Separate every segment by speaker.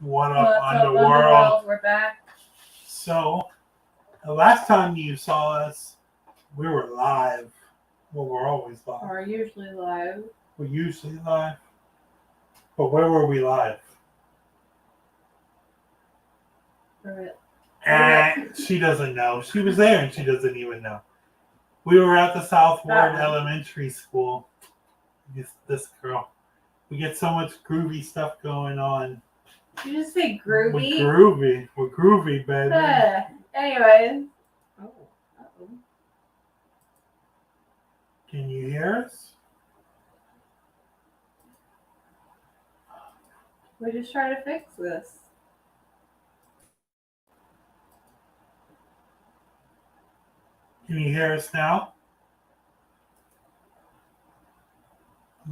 Speaker 1: What up,
Speaker 2: What's up,
Speaker 1: Underworld?
Speaker 2: We're back.
Speaker 1: So, the last time you saw us, we were live. Well, we're always live.
Speaker 2: We're usually live.
Speaker 1: We're usually live. But where were we live? And she doesn't know. She was there and she doesn't even know. We were at the South Ward Elementary School. This girl. We get so much groovy stuff going on.
Speaker 2: Did you just say groovy?
Speaker 1: We're groovy, baby.
Speaker 2: Anyways. Oh. Uh-oh.
Speaker 1: Can you hear us?
Speaker 2: We just try to fix this.
Speaker 1: Can you hear us now?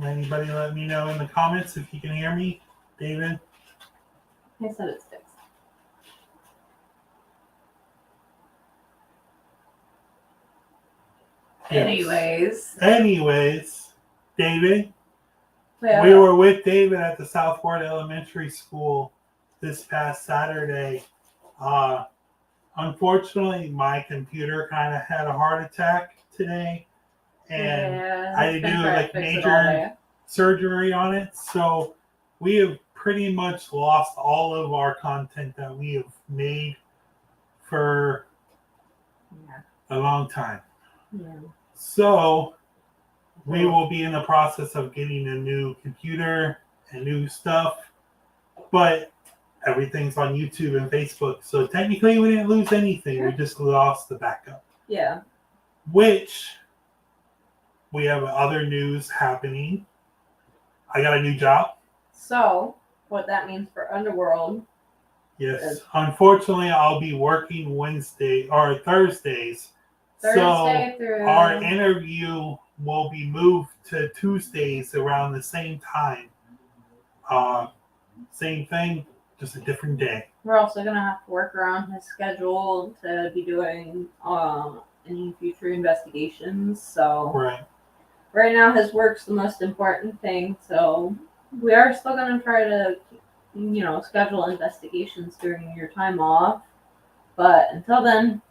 Speaker 1: Anybody let me know in the comments if you can hear me? David?
Speaker 2: I said it's fixed.
Speaker 1: Yes. Anyways, David?
Speaker 2: Yeah.
Speaker 1: We were with David at the South Ward Elementary School this past Saturday. Unfortunately, my computer kind of had a heart attack today. And I had to do like major surgery on it. So we have pretty much lost all of our content that we have made for a long time.
Speaker 2: Yeah.
Speaker 1: So we will be in the process of getting a new computer and new stuff. But everything's on YouTube and Facebook. So technically we didn't lose anything. We just lost the backup.
Speaker 2: Yeah.
Speaker 1: Which... we have other news happening. I got a new job. So,
Speaker 2: what that means for Underworld.
Speaker 1: Yes. Unfortunately, I'll be working Thursdays.
Speaker 2: Thursday through...
Speaker 1: our interview will be moved to Tuesdays around the same time. Same thing, just a different day.
Speaker 2: We're also going to have to work around his schedule to be doing any future investigations. So... right now, his work's the most important thing, so we are still going to try to, schedule investigations during your time off. But until then,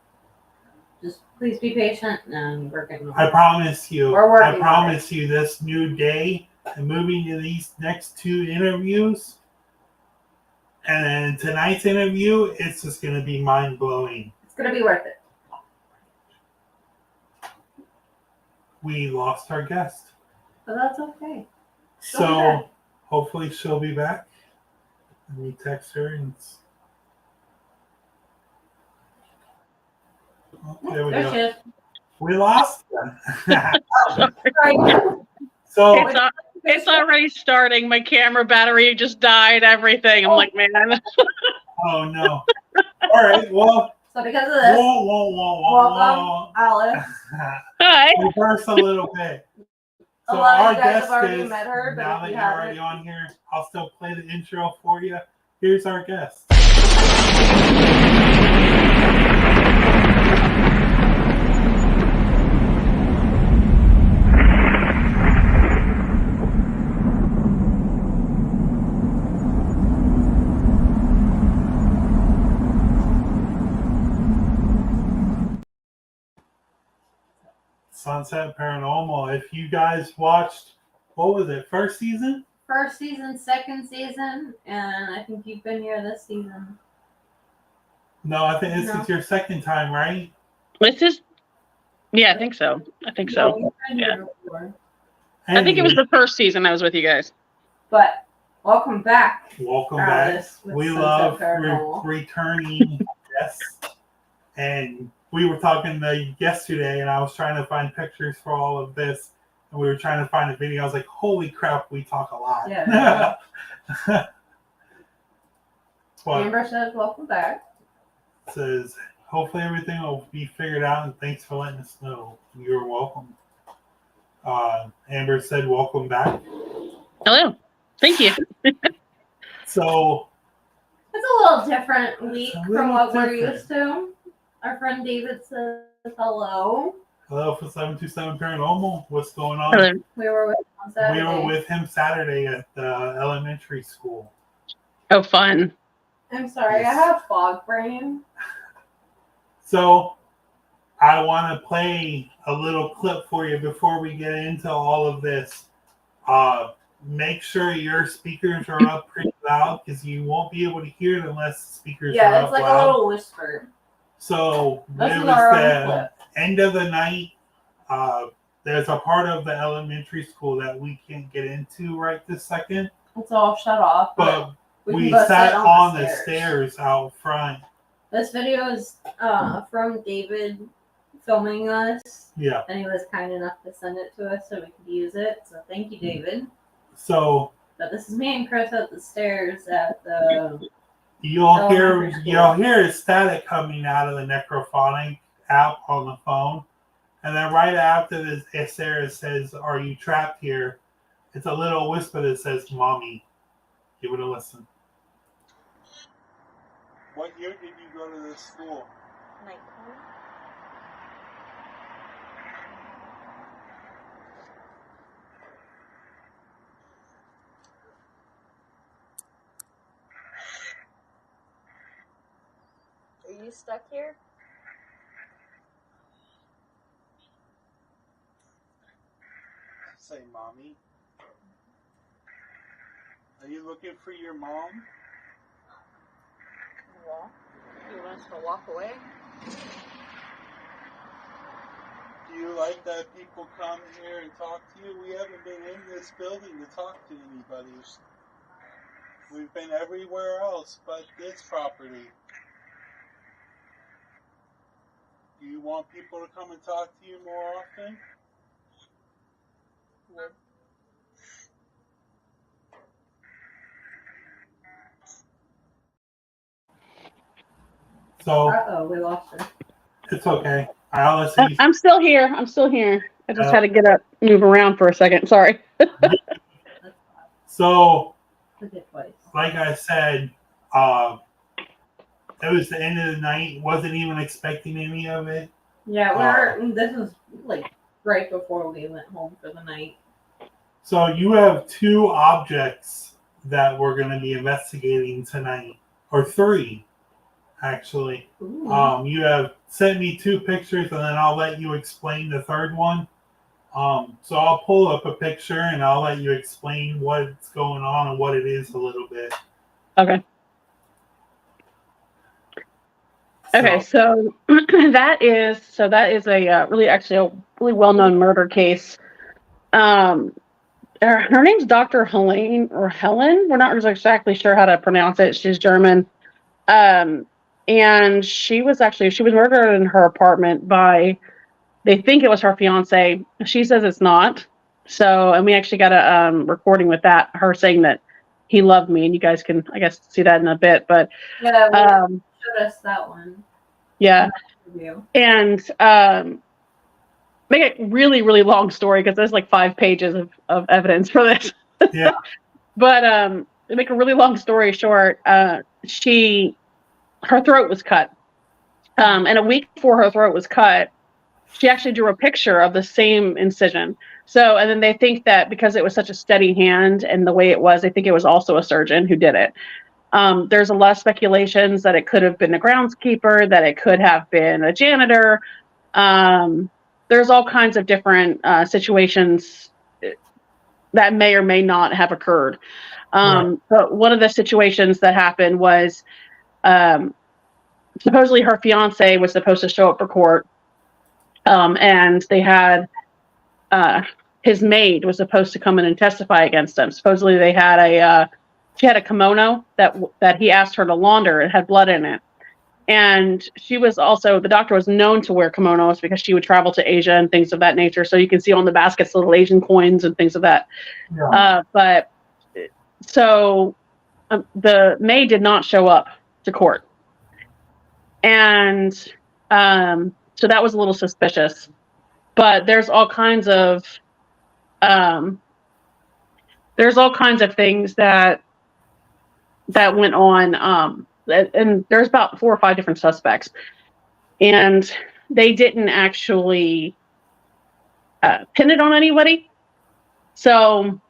Speaker 2: just please be patient, and we're going to...
Speaker 1: I promise you.
Speaker 2: I
Speaker 1: promise you this new day and moving to these next two interviews. And then tonight's interview, it's just going to be mind-blowing.
Speaker 2: It's going to be worth it.
Speaker 1: We lost our guest.
Speaker 2: But that's okay.
Speaker 1: So hopefully she'll be back. Let me text her and... there we go. We lost her.
Speaker 3: So it's already starting. My camera battery just died. Everything. I'm like, man.
Speaker 1: Oh no. All right. Well.
Speaker 2: So because of this, welcome, Alice.
Speaker 3: Hi.
Speaker 1: Reverse a little bit.
Speaker 2: So our guest is,
Speaker 1: met her, now that you're already on here, I'll still play the intro for you. Here's our guest. Sunset Paranormal. If you guys watched, what was it, first season?
Speaker 2: First season, second season, and I think you've been here this season.
Speaker 1: No, I think this is your second time, right?
Speaker 3: This is, yeah, I think so. Yeah. I think it was the first season I was with you guys.
Speaker 2: But welcome back.
Speaker 1: Welcome back. We love returning guests. And we were talking yesterday, and I was trying to find pictures for all of this, and we were trying to find a video. I was like, "Holy crap, we talk a lot."
Speaker 2: Yeah. Amber says, "Welcome back."
Speaker 1: Says, "Hopefully everything will be figured out, and thanks for letting us know." You're welcome. Amber said, "Welcome back."
Speaker 3: Hello. Thank you.
Speaker 1: So
Speaker 2: it's a little different week from what we're used to. Our friend David says hello.
Speaker 1: Hello for 727 Paranormal. What's going on?
Speaker 3: Hello.
Speaker 2: We were with him on Saturday.
Speaker 1: We were with him Saturday at the elementary school.
Speaker 3: Oh, fun.
Speaker 2: I'm sorry, I have fog brain.
Speaker 1: So I want to play a little clip for you before we get into all of this. Make sure your speakers are up pretty loud because you won't be able to hear it unless the speakers are up loud.
Speaker 2: Yeah, it's like a little whisper.
Speaker 1: So
Speaker 2: this
Speaker 1: it
Speaker 2: is
Speaker 1: was
Speaker 2: our own
Speaker 1: the
Speaker 2: clip.
Speaker 1: end of the night. There's a part of the elementary school that we can't get into right this second.
Speaker 2: It's all shut off.
Speaker 1: But we sat on the stairs out front.
Speaker 2: This video is from David filming us.
Speaker 1: Yeah.
Speaker 2: And he was kind enough to send it to us so we could use it. So thank you, David.
Speaker 1: So.
Speaker 2: But this is me and Chris at the stairs at the.
Speaker 1: You'll hear static coming out of the Necrophonic app on the phone. And then right after this, Sarah says, "Are you trapped here?" It's a little whisper that says, "Mommy." Give it a listen. What year did you go to this school?
Speaker 2: 19. Are you stuck here?
Speaker 1: Say, Mommy. Are you looking for your mom?
Speaker 2: Yeah. You want us to walk away?
Speaker 1: Do you like that people come here and talk to you? We haven't been in this building to talk to anybody. We've been everywhere else but this property. Do you want people to come and talk to you more often?
Speaker 2: Would.
Speaker 1: So.
Speaker 2: We lost her.
Speaker 1: It's okay.
Speaker 3: I'm still here. I just had to get up, move around for a second. Sorry.
Speaker 1: So, like I said, it was the end of the night. Wasn't even expecting any of it.
Speaker 2: Yeah, this is like right before we went home for the night.
Speaker 1: So you have 2 objects that we're going to be investigating tonight, or 3, actually.
Speaker 2: Ooh.
Speaker 1: You have sent me 2 pictures, and then I'll let you explain the third one. So I'll pull up a picture, and I'll let you explain what's going on and what it is a little bit.
Speaker 3: Okay. Okay, so that is a really well-known murder case. Her name's Dr. Helen. We're not exactly sure how to pronounce it. She's German. And she was murdered in her apartment by, they think it was her fiance. She says it's not. So, and we actually got a recording with that, her saying that he loved me, and you guys can, I guess, see that in a bit. But
Speaker 2: yeah, showed us that one.
Speaker 3: Yeah, and make a really, really long story because there's like 5 pages of evidence for this.
Speaker 1: Yeah.
Speaker 3: But to make a really long story short, her throat was cut, and a week before her throat was cut, she actually drew a picture of the same incision. So, and then they think that because it was such a steady hand and the way it was, they think it was also a surgeon who did it. There's a lot of speculations that it could have been a groundskeeper, that it could have been a janitor. There's all kinds of different situations that may or may not have occurred. Right. But one of the situations that happened was supposedly her fiance was supposed to show up for court. And they had his maid was supposed to come in and testify against him. Supposedly they had she had a kimono that he asked her to launder. It had blood in it. And she was also, the doctor was known to wear kimonos because she would travel to Asia and things of that nature. So you can see on the baskets little Asian coins and things of that. Yeah. The maid did not show up to court. And so that was a little suspicious. But there's all kinds of things that went on. And there's about 4 or 5 different suspects, and they didn't actually pin it on anybody. So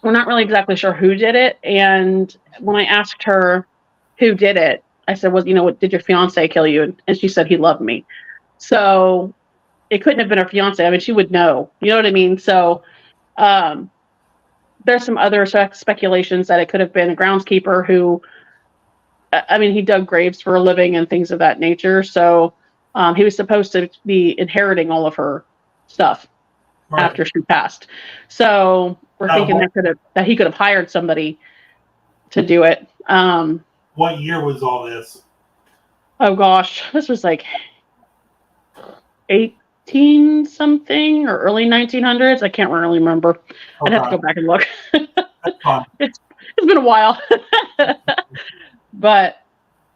Speaker 3: we're not really exactly sure who did it. And when I asked her who did it. I said, well, what did your fiance kill you? And she said he loved me. So it couldn't have been her fiance. I mean, she would know. You know what I mean? So there's some other speculations that it could have been a groundskeeper who, I mean, he dug graves for a living and things of that nature. So he was supposed to be inheriting all of her stuff after she passed. So we're thinking that he could have hired somebody to do it.
Speaker 1: What year was all this?
Speaker 3: Oh gosh, this was like 18 something or early 1900s. I can't really remember. Okay. I'd have to go back and look. It's been a while. But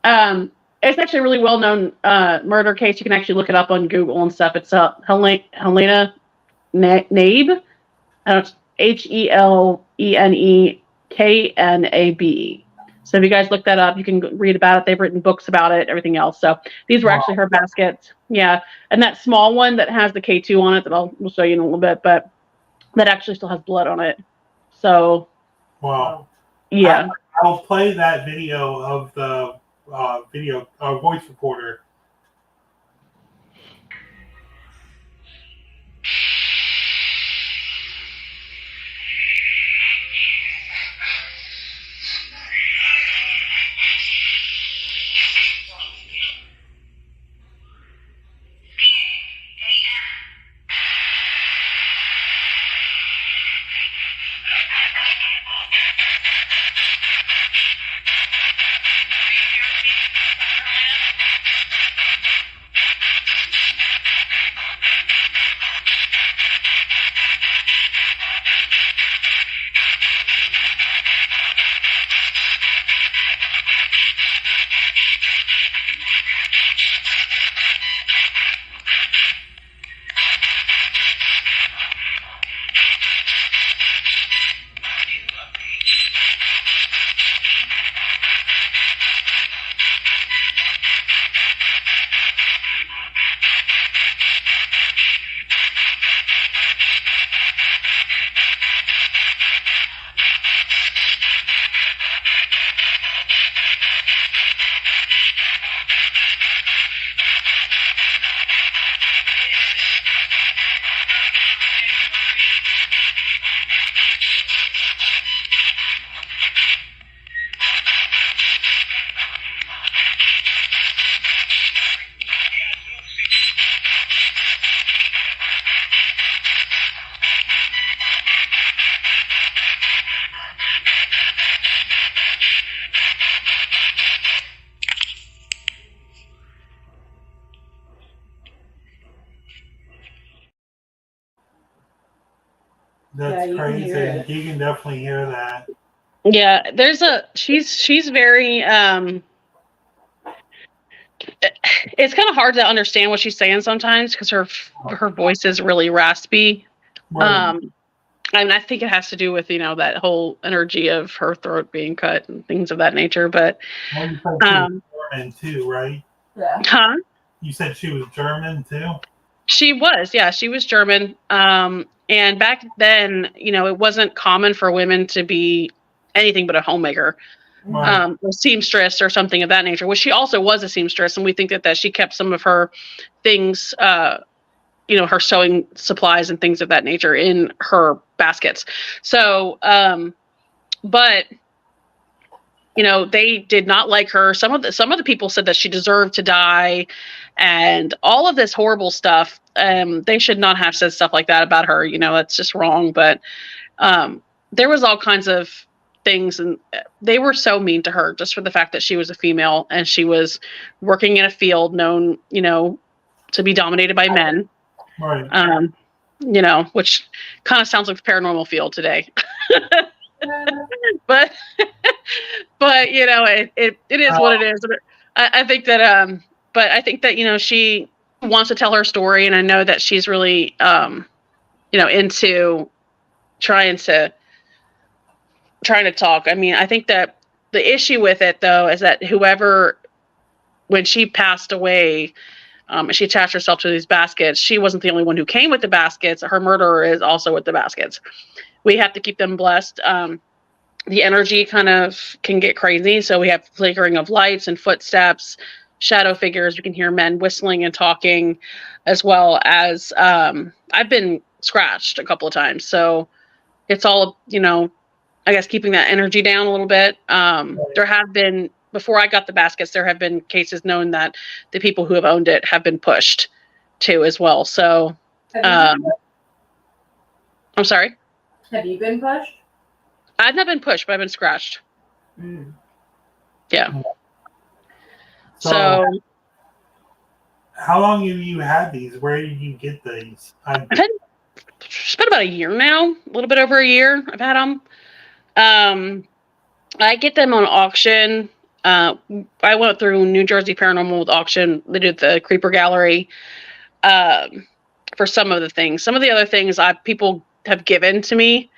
Speaker 3: it's actually a really well-known murder case. You can actually look it up on Google and stuff. It's Helena Knabe. It's HELENEKNABE. So if you guys look that up, you can read about it. They've written books about it, everything else. So these were actually her baskets. Yeah. And that small one that has the K2 on it that we'll show you in a little bit, but that actually still has blood on it. So.
Speaker 1: Wow.
Speaker 3: Yeah.
Speaker 1: I'll play that video of the voice recorder. That's crazy. You can definitely hear that.
Speaker 3: Yeah, she's very it's kind of hard to understand what she's saying sometimes because her voice is really raspy. Right. And I think it has to do with that whole energy of her throat being cut and things of that nature. But
Speaker 1: you said she was German too, right?
Speaker 2: Yeah.
Speaker 3: Huh?
Speaker 1: You said she was German too?
Speaker 3: She was, yeah, she was German. And back then, it wasn't common for women to be anything but a homemaker. Right. A seamstress or something of that nature, which she also was a seamstress, and we think that she kept some of her things, her sewing supplies and things of that nature in her baskets. So, but they did not like her. Some of the people said that she deserved to die, and all of this horrible stuff. They should not have said stuff like that about her. That's just wrong. But there was all kinds of things, and they were so mean to her just for the fact that she was a female and she was working in a field known, to be dominated by men. Right. Which kind of sounds like the paranormal field today. but it is what it is. I think that but I think that she wants to tell her story, and I know that she's really into trying to talk. I mean, I think that the issue with it though is that when she passed away, and she attached herself to these baskets, she wasn't the only one who came with the baskets. Her murderer is also with the baskets. We have to keep them blessed. the energy kind of can get crazy. So we have flickering of lights and footsteps, shadow figures. You can hear men whistling and talking, as well as I've been scratched a couple of times. So it's all, I guess keeping that energy down a little bit. There have been, before I got the baskets, there have been cases known that the people who have owned it have been pushed too as well. So I'm sorry?
Speaker 2: Have you been pushed?
Speaker 3: I've not been pushed, but I've been scratched.
Speaker 2: Mm.
Speaker 3: Yeah.
Speaker 1: So how long have you had these? Where did you get these?
Speaker 3: I've had, it's been about a year now, a little bit over a year I've had them. I get them on auction. I went through New Jersey Paranormal with auction. They did the Creeper Gallery for some of the things. Some of the other things people have given to me.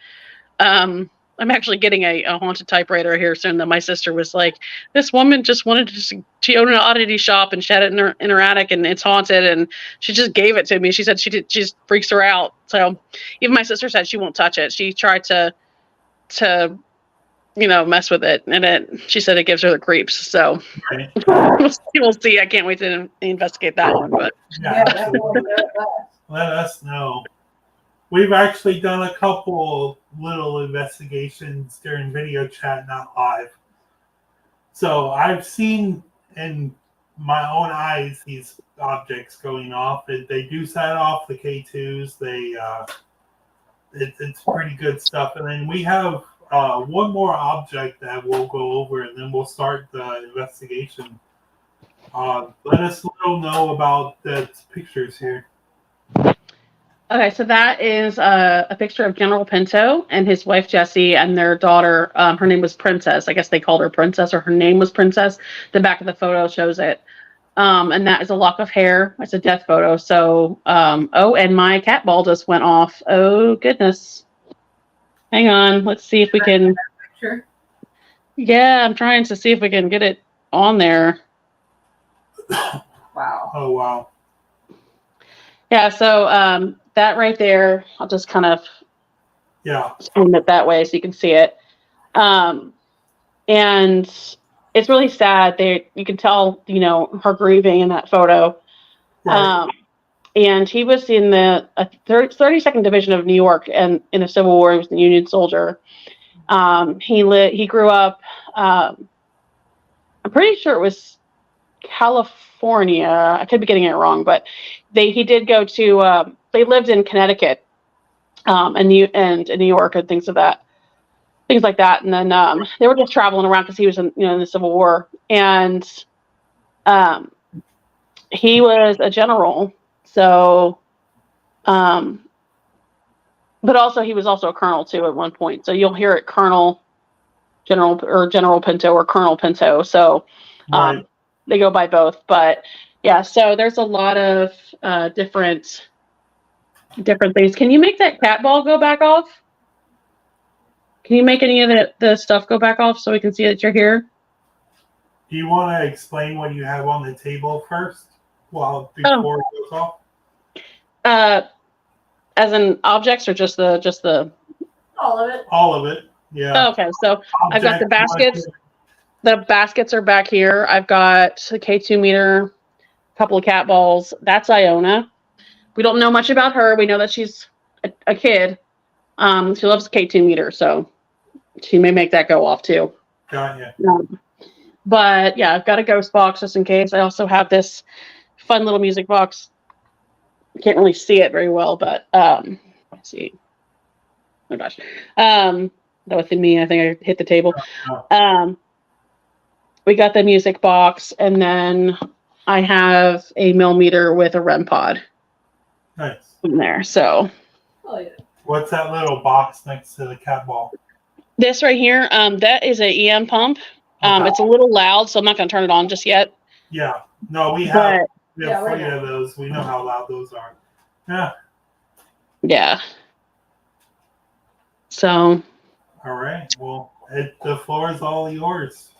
Speaker 3: I'm actually getting a haunted typewriter here soon that my sister was like, this woman just wanted to she owned an oddity shop and she had it in her attic and it's haunted and she just gave it to me. She said she just freaks her out. So even my sister said she won't touch it. She tried to mess with it and she said it gives her the creeps. So we'll see. I can't wait to investigate that one. But
Speaker 1: yeah, let us know. We've actually done a couple little investigations during video chat, not live. So I've seen in my own eyes these objects going off. They do set off the K2s. It's pretty good stuff. And then we have one more object that we'll go over, and then we'll start the investigation. Let us know about the pictures here.
Speaker 3: Okay, so that is a picture of General Pinto and his wife Jessie and their daughter. Her name was Princess. I guess they called her Princess, or her name was Princess. The back of the photo shows it. And that is a lock of hair. It's a death photo. So, and my cat ball just went off. Oh, goodness. Hang on. Let's see if we can.
Speaker 2: Sure.
Speaker 3: Yeah, I'm trying to see if we can get it on there.
Speaker 2: Wow.
Speaker 1: Oh, wow.
Speaker 3: Yeah, so that right there, I'll just kind of zoom it that way so you can see it. And it's really sad. You can tell, her grieving in that photo. Right. And he was in the 32nd Division of New York, and in the Civil War, he was a Union soldier. He grew up. I'm pretty sure it was California. I could be getting it wrong, but he did go to. They lived in Connecticut, and New York, and things like that. And then they were just traveling around because he was in the Civil War, and he was a general. So, but also he was also a colonel too at one point. So you'll hear it General Pinto or Colonel Pinto. So
Speaker 1: right.
Speaker 3: They go by both. But yeah, so there's a lot of different things. Can you make that cat ball go back off? Can you make any of the stuff go back off so we can see that you're here?
Speaker 1: Do you want to explain what you have on the table first? Before it goes off?
Speaker 3: As in objects or just the
Speaker 2: all of it?
Speaker 1: All of it. Yeah.
Speaker 3: Okay, so I've got the baskets. The baskets are back here. I've got the K2 meter, a couple of cat balls. That's Iona. We don't know much about her. We know that she's a kid. She loves the K2 meter, so she may make that go off too.
Speaker 1: Got you.
Speaker 3: But yeah, I've got a ghost box just in case. I also have this fun little music box. I can't really see it very well, but let's see. Oh gosh. That was me. I think I hit the table. We got the music box, and then I have a millimeter with a REM pod.
Speaker 1: Nice.
Speaker 3: In there. So.
Speaker 2: Oh yeah.
Speaker 1: What's that little box next to the cat ball?
Speaker 3: This right here, that is a EM pump. It's a little loud, so I'm not going to turn it on just yet.
Speaker 1: Yeah. No, we have 3 of those. We know how loud those are. Yeah.
Speaker 3: Yeah. So.
Speaker 1: All right. Well, the floor is all yours.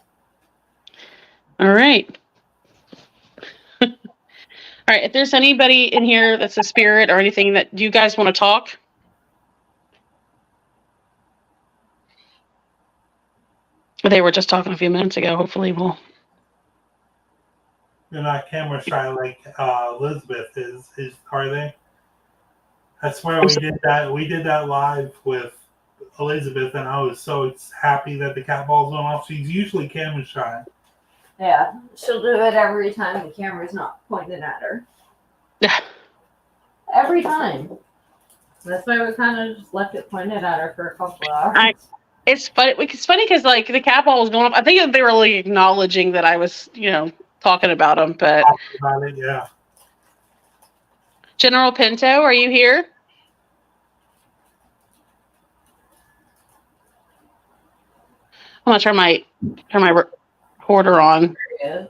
Speaker 3: All right. All right. If there's anybody in here that's a spirit or anything that you guys want to talk. They were just talking a few minutes ago. Hopefully we'll...
Speaker 1: They're not camera shy like Elizabeth is, are they? I swear we did that. We did that live with Elizabeth, and I was so happy that the cat balls went off. She's usually camera shy.
Speaker 2: Yeah, she'll do it every time the camera's not pointed at her. Every time. That's why we kind of just left it pointed at her for a couple of hours.
Speaker 3: It's funny because like the cat ball was going off. I think they were really acknowledging that I was, talking about them. But
Speaker 1: about it, yeah.
Speaker 3: General Pinto, are you here? I'm gonna turn my recorder on.
Speaker 2: There he is.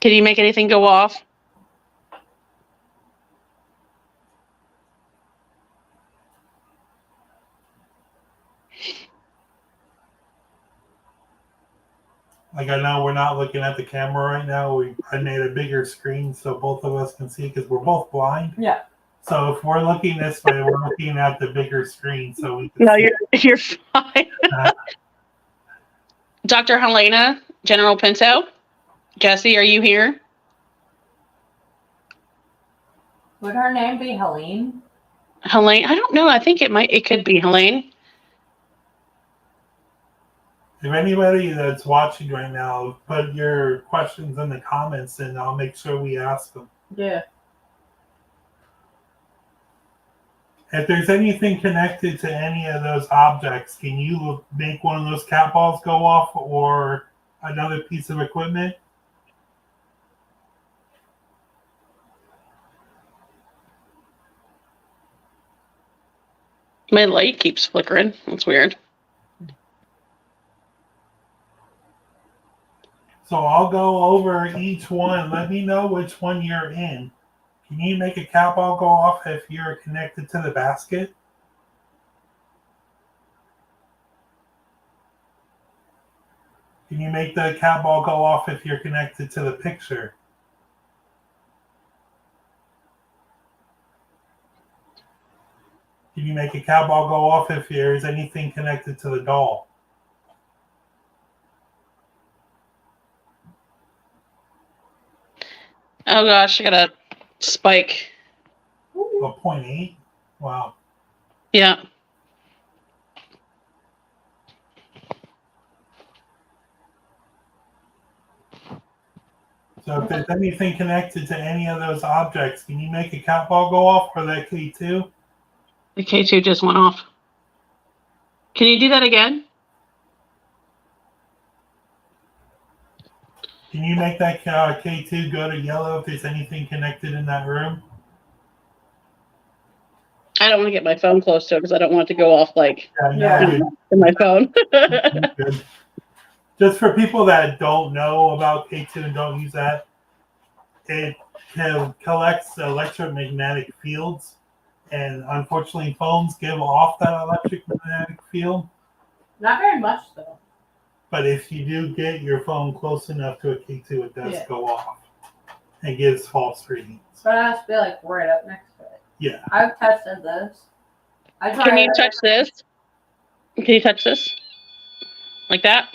Speaker 3: Can you make anything go off?
Speaker 1: Like, I know we're not looking at the camera right now. I made a bigger screen so both of us can see because we're both blind.
Speaker 2: Yeah.
Speaker 1: So if we're looking this way, we're looking at the bigger screen so we can.
Speaker 3: No,
Speaker 1: see.
Speaker 3: you're fine. Dr. Helena, General Pinto, Jesse, are you here?
Speaker 2: Would her name be Helene?
Speaker 3: Helene, I don't know. I think it could be Helene.
Speaker 1: If anybody that's watching right now, put your questions in the comments and I'll make sure we ask them.
Speaker 2: Yeah.
Speaker 1: If there's anything connected to any of those objects, can you make one of those cat balls go off or another piece of equipment?
Speaker 3: My light keeps flickering. That's weird.
Speaker 1: So I'll go over each one. Let me know which one you're in. Can you make a cat ball go off if you're connected to the basket? Can you make the cat ball go off if you're connected to the picture? Can you make a cat ball go off if there's anything connected to the doll?
Speaker 3: Oh gosh, I got a spike.
Speaker 1: A 0.8? Wow.
Speaker 3: Yeah.
Speaker 1: So if there's anything connected to any of those objects, can you make a cat ball go off for that K2?
Speaker 3: The K2 just went off. Can you do that again?
Speaker 1: Can you make that K2 go to yellow if there's anything connected in that room?
Speaker 3: I don't want to get my phone close to it because I don't want it to go off like
Speaker 1: Yeah.
Speaker 3: in my phone.
Speaker 1: Good. Just for people that don't know about K2 and don't use that, it collects electromagnetic fields, and unfortunately phones give off that electromagnetic field.
Speaker 2: Not very much, though.
Speaker 1: But if you do get your phone close enough to a K2, it does go off. It gives false readings.
Speaker 2: But it has to be like right up next to it.
Speaker 1: Yeah.
Speaker 2: I've tested this.
Speaker 3: Can you touch this? Can you touch this? Like that?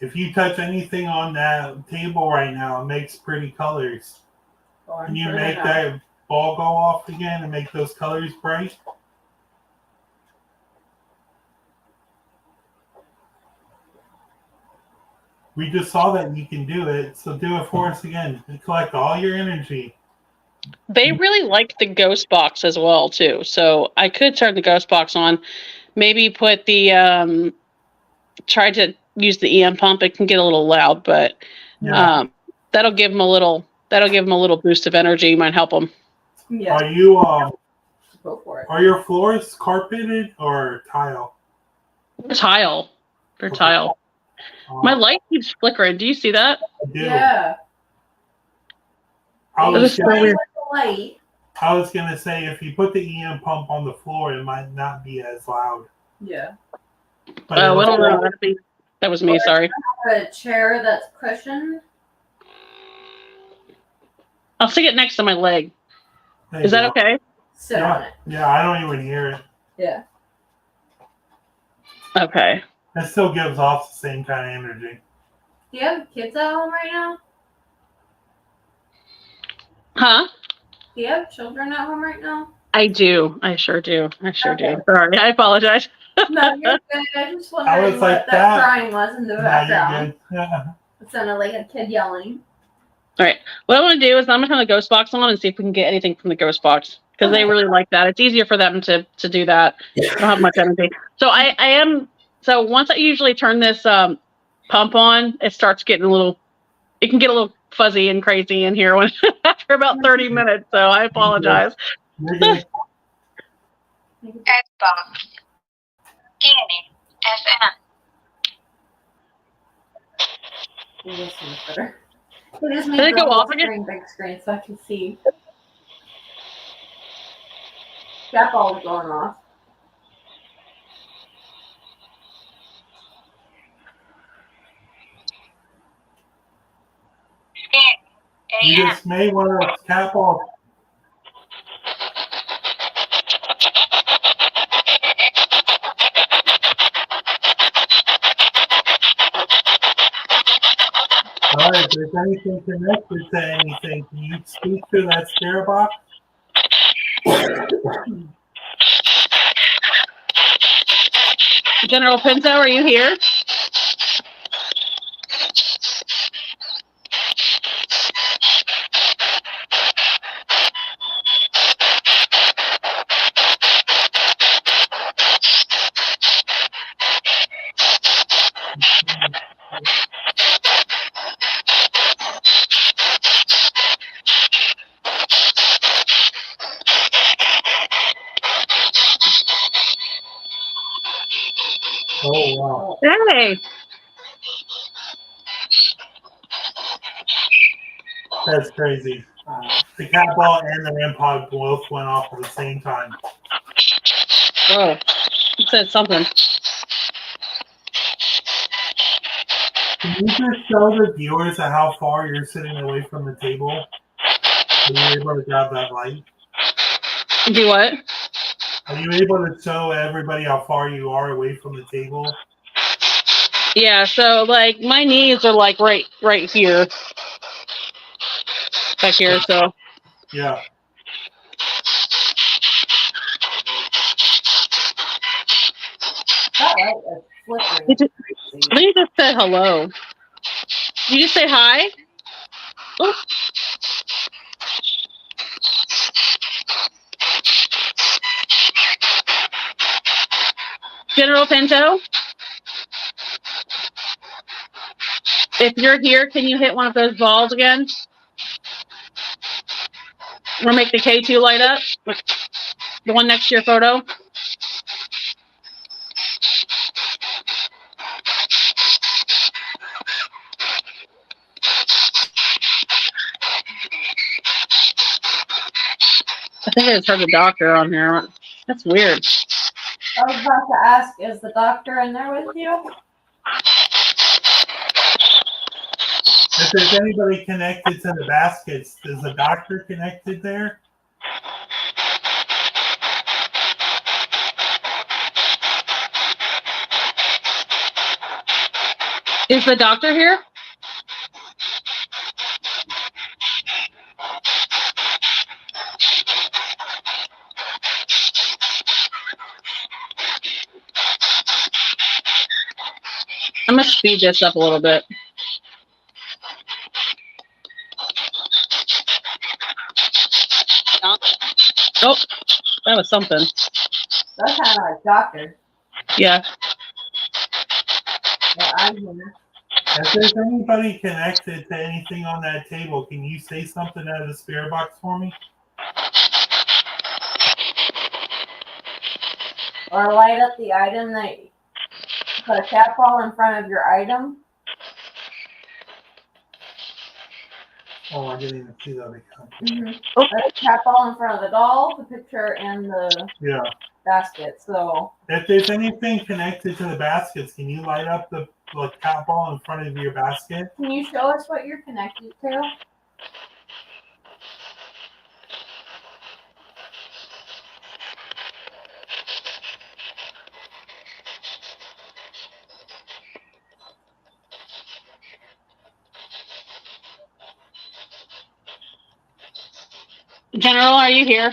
Speaker 1: If you touch anything on that table right now, it makes pretty colors. Can you make that ball go off again and make those colors bright? We just saw that you can do it, so do it for us again and collect all your energy.
Speaker 3: They really like the ghost box as well too, so I could turn the ghost box on. Maybe put the try to use the EM pump. It can get a little loud, but that'll give them a little boost of energy. Might help them.
Speaker 2: Yeah.
Speaker 1: Are you
Speaker 2: Go for it.
Speaker 1: Are your floors carpeted or tile?
Speaker 3: Tile. They're tile. My light keeps flickering. Do you see that?
Speaker 1: I do.
Speaker 2: Yeah.
Speaker 1: I was
Speaker 3: so weird.
Speaker 2: Light.
Speaker 1: I was gonna say if you put the EM pump on the floor, it might not be as loud.
Speaker 2: Yeah.
Speaker 1: But
Speaker 3: I don't know. That was me. Sorry.
Speaker 2: I have a chair that's cushioned.
Speaker 3: I'll stick it next to my leg. Is that okay?
Speaker 2: Sit on it.
Speaker 1: Yeah, I don't even hear it.
Speaker 2: Yeah.
Speaker 3: Okay.
Speaker 1: It still gives off the same kind of energy.
Speaker 2: Do you have kids at home right now?
Speaker 3: Huh?
Speaker 2: Do you have children at home right now?
Speaker 3: I do. I sure do. Sorry, I apologize.
Speaker 2: No, you're good. I just wondering what that crying was in the background.
Speaker 1: Yeah.
Speaker 2: It sounded like a kid yelling.
Speaker 3: All right. What I want to do is I'm going to turn the ghost box on and see if we can get anything from the ghost box because they really like that. It's easier for them to do that. I don't have much energy. So I am. So once I usually turn this pump on, it starts getting it can get a little fuzzy and crazy in here after about 30 minutes. So I apologize.
Speaker 4: Xbox. Scanning. FM.
Speaker 2: Did it go off again? Big screen so I can see. That ball's going off.
Speaker 1: You just may want to cap off. All right, if there's anything connected to anything, can you speak to that spare box?
Speaker 3: General Pinto, are you here?
Speaker 1: Oh, wow.
Speaker 3: Hey.
Speaker 1: That's crazy. The cat ball and the REM pod both went off at the same time.
Speaker 3: Oh, it said something.
Speaker 1: Can you just show the viewers how far you're sitting away from the table? Are you able to grab that light?
Speaker 3: Do what?
Speaker 1: Are you able to show everybody how far you are away from the table?
Speaker 3: Yeah, so like my knees are like right here. Back here, so.
Speaker 1: Yeah.
Speaker 2: That light is flickering.
Speaker 3: I think you just said hello. Did you just say hi? Oh. General Pinto? If you're here, can you hit one of those balls again? Or make the K2 light up? The one next to your photo? I think I just heard the doctor on here. That's weird.
Speaker 2: I was about to ask, is the doctor in there with you?
Speaker 1: If there's anybody connected to the baskets, is the doctor connected there?
Speaker 3: Is the doctor here? I'm going to speed this up a little bit. Oh, that was something.
Speaker 2: That's kind of like doctor.
Speaker 3: Yeah.
Speaker 2: Yeah, I'm here.
Speaker 1: If there's anybody connected to anything on that table, can you say something out of the spare box for me?
Speaker 2: Or light up the item that put a cat ball in front of your item.
Speaker 1: Oh, I didn't even see that again.
Speaker 2: Mm-hmm. The cat ball in front of the doll, the picture, and the basket. So
Speaker 1: if there's anything connected to the baskets, can you light up the cat ball in front of your basket?
Speaker 2: Can you show us what you're connected to?
Speaker 3: General, are you here?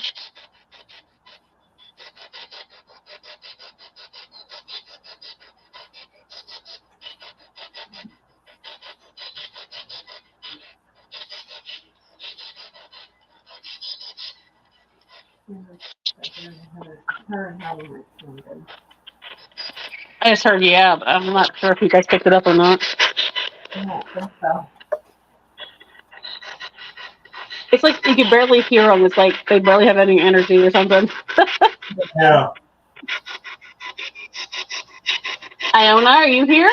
Speaker 3: I just heard yeah, but I'm not sure if you guys picked it up or not.
Speaker 2: I don't think so.
Speaker 3: It's like you can barely hear them. It's like they barely have any energy or something.
Speaker 1: Yeah.
Speaker 3: Iona, are you here?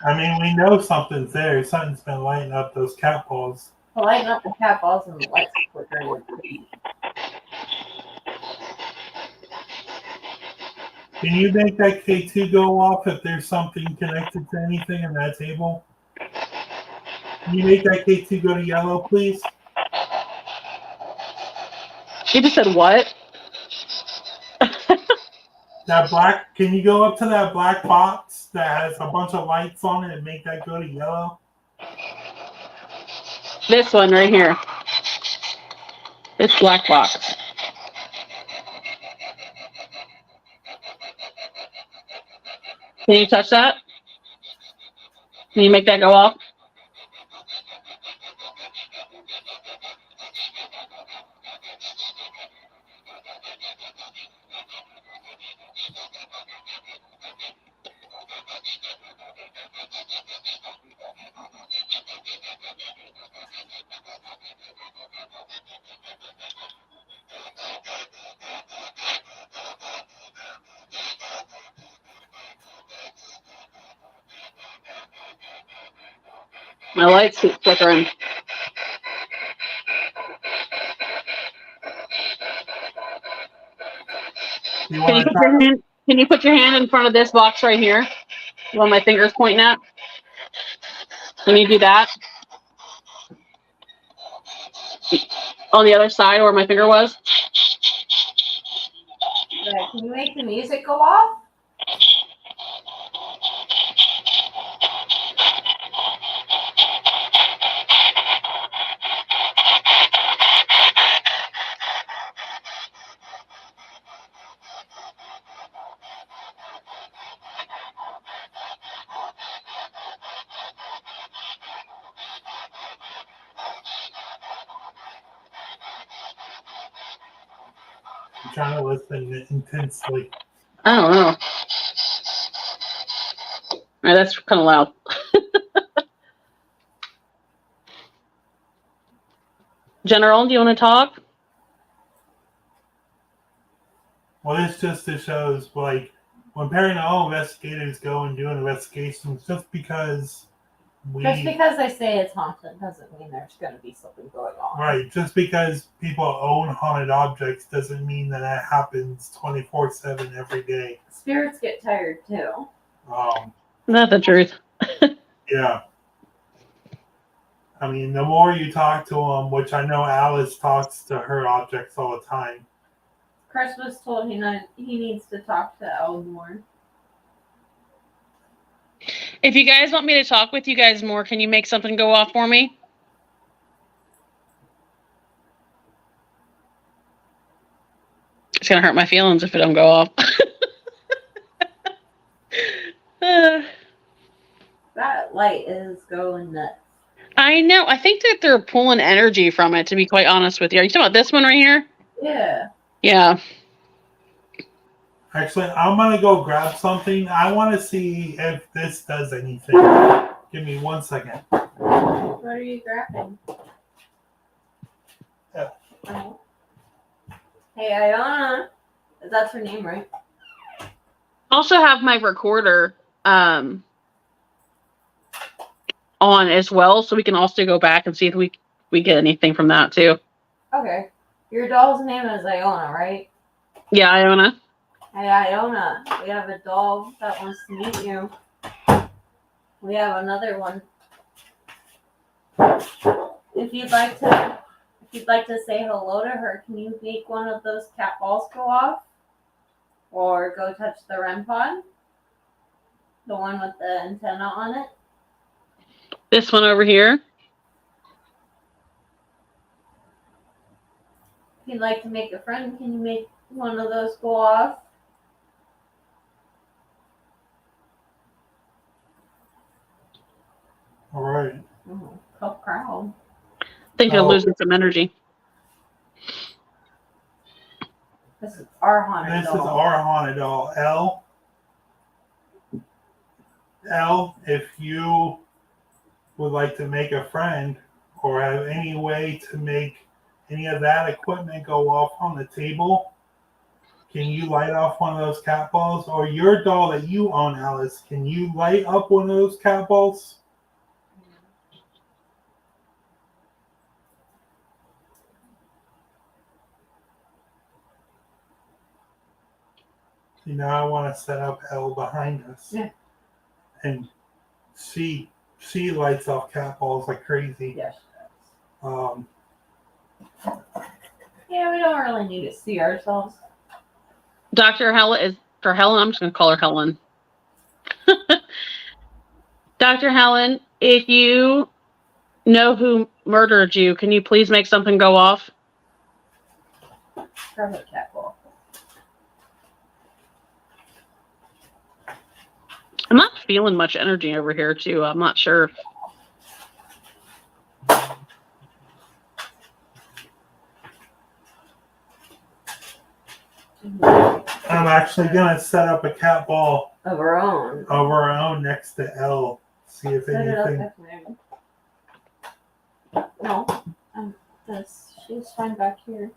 Speaker 1: I mean, we know something's there. Something's been lighting up those cat balls.
Speaker 2: Lighting up the cat balls and the lights flickering.
Speaker 1: Can you make that K2 go off if there's something connected to anything in that table? Can you make that K2 go to yellow, please?
Speaker 3: You just said what?
Speaker 1: That black, can you go up to that black box that has a bunch of lights on it and make that go to yellow?
Speaker 3: This one right here. This black box. Can you touch that? Can you make that go off? My lights keep flickering. Can you put your hand in front of this box right here? Where my finger's pointing at? Can you do that? On the other side where my finger was?
Speaker 2: Yeah, can you make the music go off?
Speaker 1: I'm trying to listen intensely.
Speaker 3: I don't know. All right, that's kind of loud. General, do you want to talk?
Speaker 1: Well, this just shows, like, when paranormal investigators go and do investigations, just because
Speaker 2: they say it's haunted doesn't mean there's going to be something going on.
Speaker 1: Right. Just because people own haunted objects doesn't mean that happens 24/7 every day.
Speaker 2: Spirits get tired too.
Speaker 3: Not the truth.
Speaker 1: Yeah. I mean, the more you talk to them, which I know Alice talks to her objects all the time.
Speaker 2: Chris was told he needs to talk to Elle more.
Speaker 3: If you guys want me to talk with you guys more, can you make something go off for me? It's going to hurt my feelings if it don't go off.
Speaker 2: That light is going nuts.
Speaker 3: I know. I think that they're pulling energy from it, to be quite honest with you. Are you talking about this one right here?
Speaker 2: Yeah.
Speaker 3: Yeah.
Speaker 1: Actually, I'm going to go grab something. I want to see if this does anything. Give me 1 second.
Speaker 2: What are you grabbing?
Speaker 1: Yeah.
Speaker 2: Oh. Hey, Iona. That's her name, right?
Speaker 3: also have my recorder on as well, so we can also go back and see if we get anything from that too.
Speaker 2: Okay. Your doll's name is Iona, right?
Speaker 3: Yeah, Iona.
Speaker 2: Hey, Iona, we have a doll that wants to meet you. We have another one. If you'd like to say hello to her, can you make one of those cat balls go off? Or go touch the REM pod? The one with the antenna on it?
Speaker 3: This one over here.
Speaker 2: If you'd like to make a friend, can you make one of those go off?
Speaker 1: All right.
Speaker 2: Tough crowd.
Speaker 3: I think you're losing some energy.
Speaker 2: This is our haunted doll.
Speaker 1: This is our haunted doll. L, if you would like to make a friend or have any way to make any of that equipment go off on the table, can you light off one of those cat balls? Or your doll that you own, Alice, can you light up one of those cat balls? See, now I want to set up L behind us.
Speaker 2: Yeah.
Speaker 1: And she lights off cat balls like crazy.
Speaker 2: Yes.
Speaker 3: Yeah,
Speaker 2: we don't really need to see ourselves.
Speaker 3: Dr. Helen is for Helen. I'm just going to call her Helen. Dr. Helen, if you know who murdered you, can you please make something go off?
Speaker 2: Grab a cat ball.
Speaker 3: I'm not feeling much energy over here, too. I'm not sure.
Speaker 1: I'm actually going to set up a cat ball
Speaker 2: of our own
Speaker 1: next to L. See if anything.
Speaker 2: No, she's fine back here.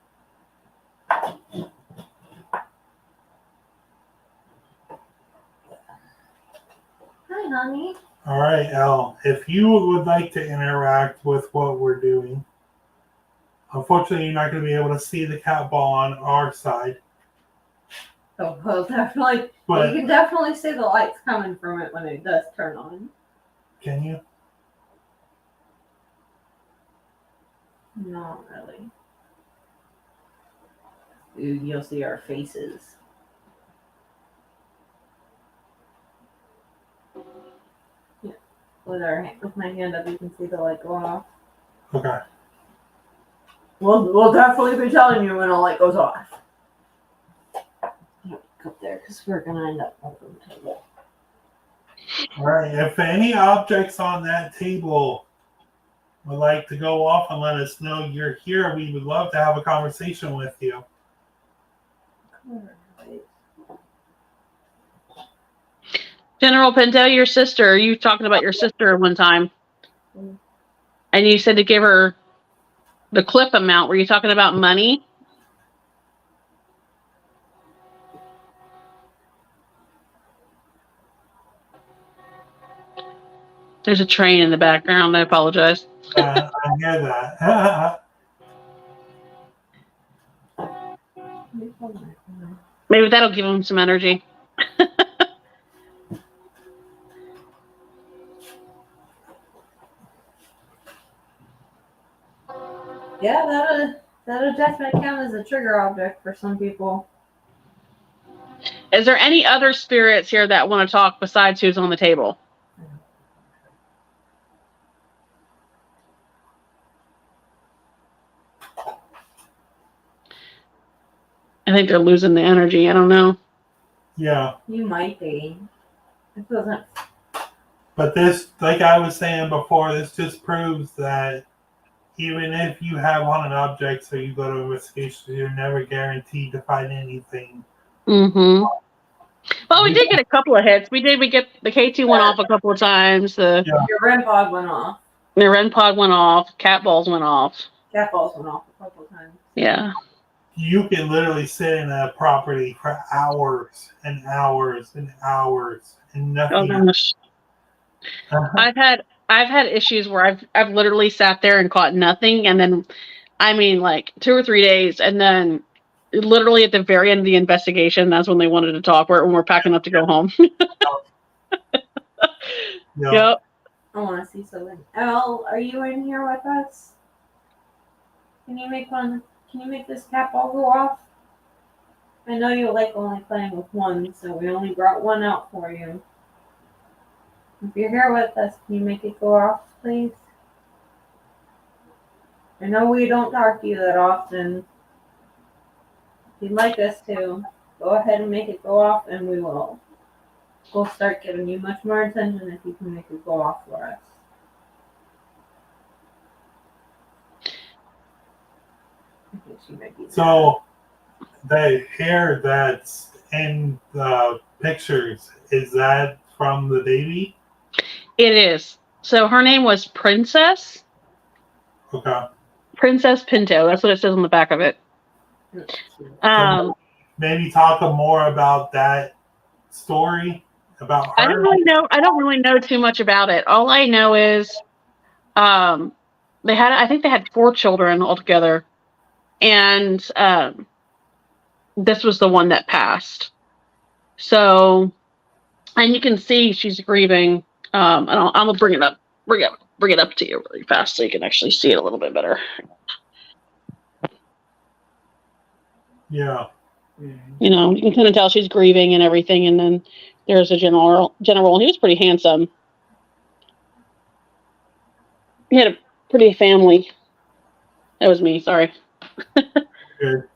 Speaker 2: Hi, honey.
Speaker 1: All right, L. If you would like to interact with what we're doing, unfortunately, you're not going to be able to see the cat ball on our side.
Speaker 2: Oh, well, definitely. But you can definitely see the lights coming from it when it does turn on.
Speaker 1: Can you?
Speaker 2: Not really. You'll see our faces. Yeah. With my hand up, you can see the light go off.
Speaker 1: Okay.
Speaker 2: We'll definitely be telling you when a light goes off. Up there because we're gonna end up over the table.
Speaker 1: All right. If any objects on that table would like to go off and let us know you're here, we would love to have a conversation with you.
Speaker 3: General Pinto, your sister, you talking about your sister one time. And you said to give her the clip amount. Were you talking about money? There's a train in the background. I apologize.
Speaker 1: I hear that.
Speaker 3: Maybe that'll give him some energy.
Speaker 2: Yeah, that'll definitely count as a trigger object for some people.
Speaker 3: Is there any other spirits here that want to talk besides who's on the table? I think they're losing the energy. I don't know.
Speaker 1: Yeah.
Speaker 2: You might be. It doesn't.
Speaker 1: But this, like I was saying before, this just proves that even if you have haunted objects or you go to investigation, you're never guaranteed to find anything.
Speaker 3: Mm-hmm. Well, we did get a couple of hits. We get the K2 went off a couple of times.
Speaker 2: Your REM pod went off.
Speaker 3: The REM pod went off. Cat balls went off.
Speaker 2: Cat balls went off a couple of times.
Speaker 3: Yeah.
Speaker 1: you can literally sit in a property for hours and hours and hours and
Speaker 3: Oh
Speaker 1: nothing.
Speaker 3: gosh. I've had issues where I've literally sat there and caught nothing, and then like 2 or 3 days, and then literally at the very end of the investigation, that's when they wanted to talk. When we're packing up to go home. Yep.
Speaker 2: I want to see something. Elle, are you in here with us? Can you make this cat ball go off? I know you like only playing with one, so we only brought one out for you. If you're here with us, can you make it go off, please? I know we don't talk to you that often. If you'd like us to, go ahead and make it go off, and we'll start giving you much more attention if you can make it go off for us. I think she might be
Speaker 1: So the hair that's in the pictures, is that from the baby?
Speaker 3: It is. So her name was Princess.
Speaker 1: Okay.
Speaker 3: Princess Pinto. That's what it says on the back of it.
Speaker 1: So maybe talk more about that story about her.
Speaker 3: I don't really know too much about it. All I know is I think they had 4 children altogether, and this was the one that passed. So, and you can see she's grieving. And I'm gonna bring it up to you really fast so you can actually see it a little bit better.
Speaker 1: Yeah.
Speaker 3: You know, you can kind of tell she's grieving and everything, and then there's a general, and he was pretty handsome. He had a pretty family. That was me, sorry.
Speaker 1: Good.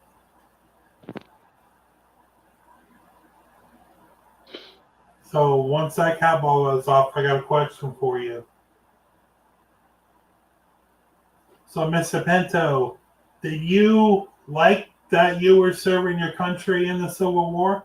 Speaker 1: So once that cat ball goes off, I got a question for you. So, Mr. Pinto, did you like that you were serving your country in the Civil War?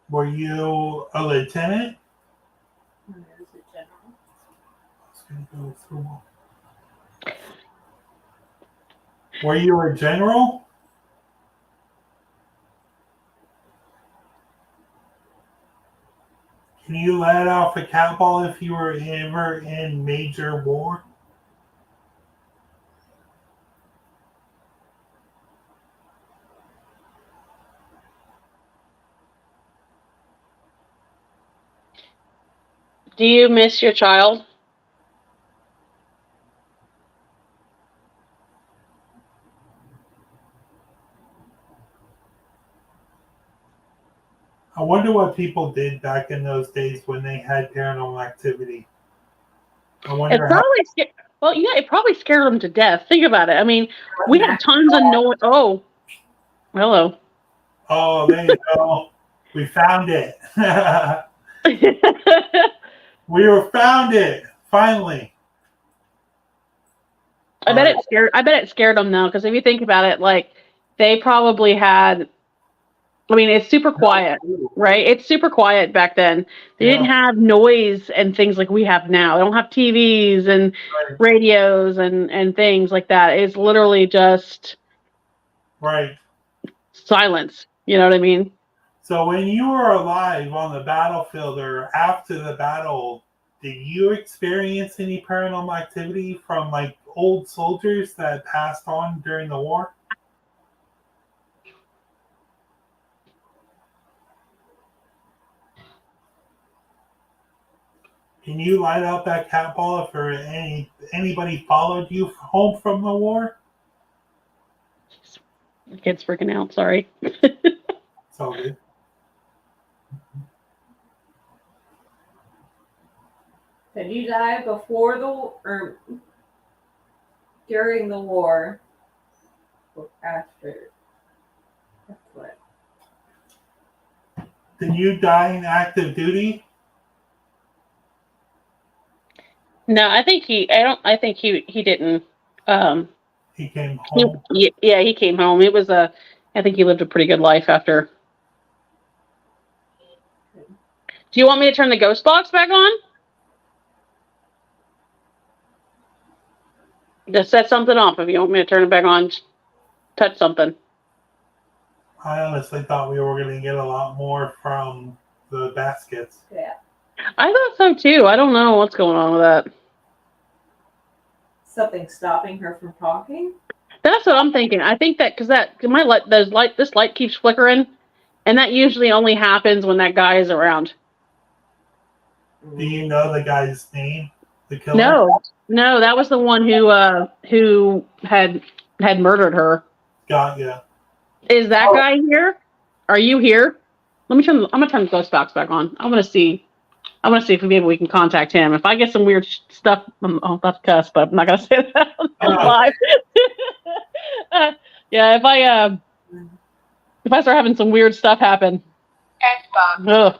Speaker 1: Were you a lieutenant?
Speaker 2: I was a general.
Speaker 1: I was going to go through. Were you a general? Can you let off a cat ball if you were ever in major war?
Speaker 3: Do you miss your child?
Speaker 1: I wonder what people did back in those days when they had paranormal activity. I wonder
Speaker 3: it probably scared them to death. Think about it. I mean, we have tons of noise. Oh, hello.
Speaker 1: Oh, there you go. We found it. We found it finally.
Speaker 3: I bet it scared them though, because if you think about it, like they probably had. I mean, it's super quiet, right? It's super quiet back then. They didn't have noise and things like we have now. They don't have TVs and radios and things like that. It's literally just silence. You know what I mean?
Speaker 1: So when you were alive on the battlefield or after the battle, did you experience any paranormal activity from like old soldiers that passed on during the war? Can you light up that cat ball if anybody followed you home from the war?
Speaker 3: The kid's freaking out. Sorry.
Speaker 1: It's all good.
Speaker 2: Did you die before or during the war? Or after? That's what.
Speaker 1: Did you die in active duty?
Speaker 3: No, I think he didn't.
Speaker 1: He came home.
Speaker 3: Yeah, he came home. It was I think he lived a pretty good life after. Do you want me to turn the ghost box back on? Just set something off if you want me to turn it back on. Touch something.
Speaker 1: I honestly thought we were going to get a lot more from the baskets.
Speaker 2: Yeah.
Speaker 3: I thought so too. I don't know what's going on with that.
Speaker 2: Something stopping her from talking?
Speaker 3: That's what I'm thinking. I think that because this light keeps flickering, and that usually only happens when that guy is around.
Speaker 1: Do you know the guy's name? The killer?
Speaker 3: No, that was the one who had murdered her.
Speaker 1: Got ya.
Speaker 3: Is that guy here? Are you here? I'm gonna turn the ghost box back on. I want to see if maybe we can contact him. If I get some weird stuff, oh, that's cuss, but I'm not gonna say that on live. Yeah, if I start having some weird stuff happen.
Speaker 4: Xbox.
Speaker 3: Ugh.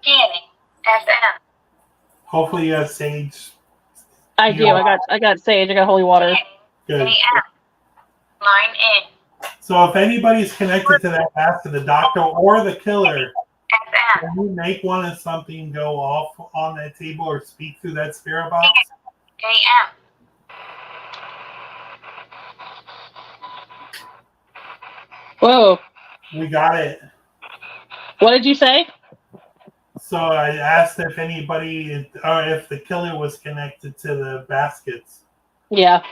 Speaker 4: Scanning. FM.
Speaker 1: Hopefully you have sage.
Speaker 3: I do. I got sage. I got holy water.
Speaker 1: Good.
Speaker 4: AM. Line in.
Speaker 1: So if anybody's connected to that basket, the doctor or the killer,
Speaker 4: FM.
Speaker 1: can you make one of something go off on that table or speak through that spirit box?
Speaker 4: AM.
Speaker 3: Whoa.
Speaker 1: We got it.
Speaker 3: What did you say?
Speaker 1: So I asked if anybody, or if the killer was connected to the baskets.
Speaker 3: Yeah.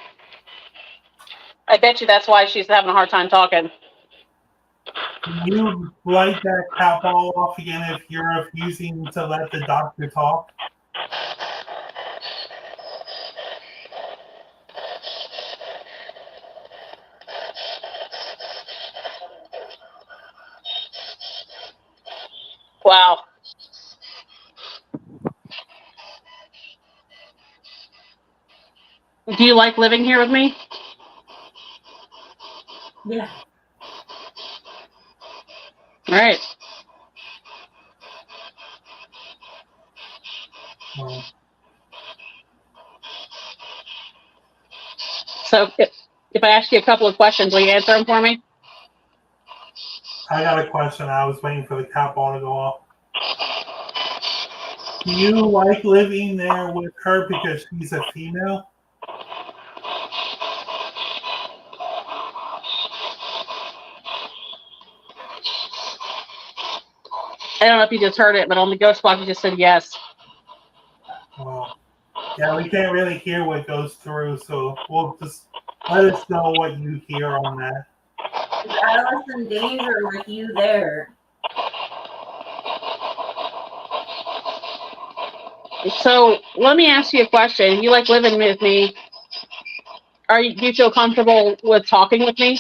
Speaker 3: I bet you that's why she's having a hard time talking.
Speaker 1: Can you light that cat ball off again if you're refusing to let the doctor talk?
Speaker 3: Wow. Do you like living here with me?
Speaker 2: Yeah.
Speaker 3: All right.
Speaker 1: Well,
Speaker 3: So if I ask you a couple of questions, will you answer them for me?
Speaker 1: I got a question. I was waiting for the cat ball to go off. Do you like living there with her because she's a female?
Speaker 3: I don't know if you just heard it, but on the ghost box, you just said yes.
Speaker 1: Well, yeah, we can't really hear what goes through, so we'll just let us know what you hear on that.
Speaker 2: Is Alice in danger with you there?
Speaker 3: So let me ask you a question. You like living with me? Do you feel comfortable with talking with me?